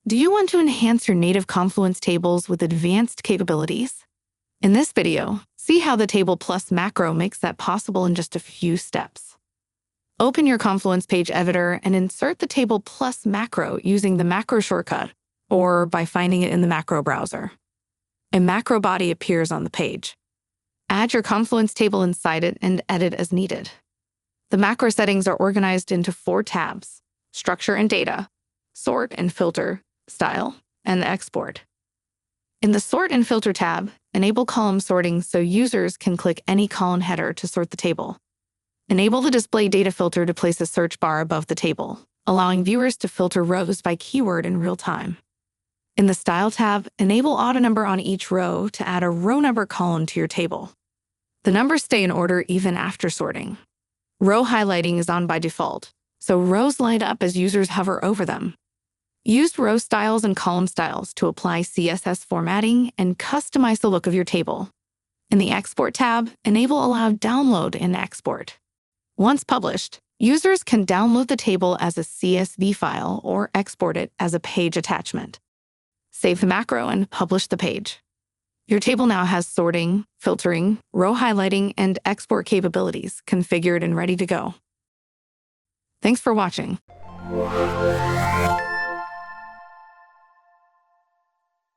Do you want to enhance your native Confluence tables with advanced capabilities? In this video, see how the Table Plus macro makes that possible in just a few steps. Open your Confluence page editor and insert the Table Plus macro using the macro shortcut or by finding it in the macro browser. A macro body appears on the page. Add your Confluence table inside it and edit as needed. The macro settings are organized into 4 tabs: Structure and Data, Sort and Filter, Style, and Export. In the Sort and Filter tab, enable column sorting so users can click any column header to sort the table. Enable the Display Data filter to place a search bar above the table, allowing viewers to filter rows by keyword in real time. In the Style tab, enable auto number on each row to add a row number column to your table. The numbers stay in order even after sorting. Row highlighting is on by default, so rows light up as users hover over them. Use row styles and column styles to apply CSS formatting and customize the look of your table. In the Export tab, enable Allow Download and Export. Once published, users can download the table as a CSV file or export it as a page attachment. Save the macro and publish the page. Your table now has sorting, filtering, row highlighting, and export capabilities configured and ready to go. Thanks for watching.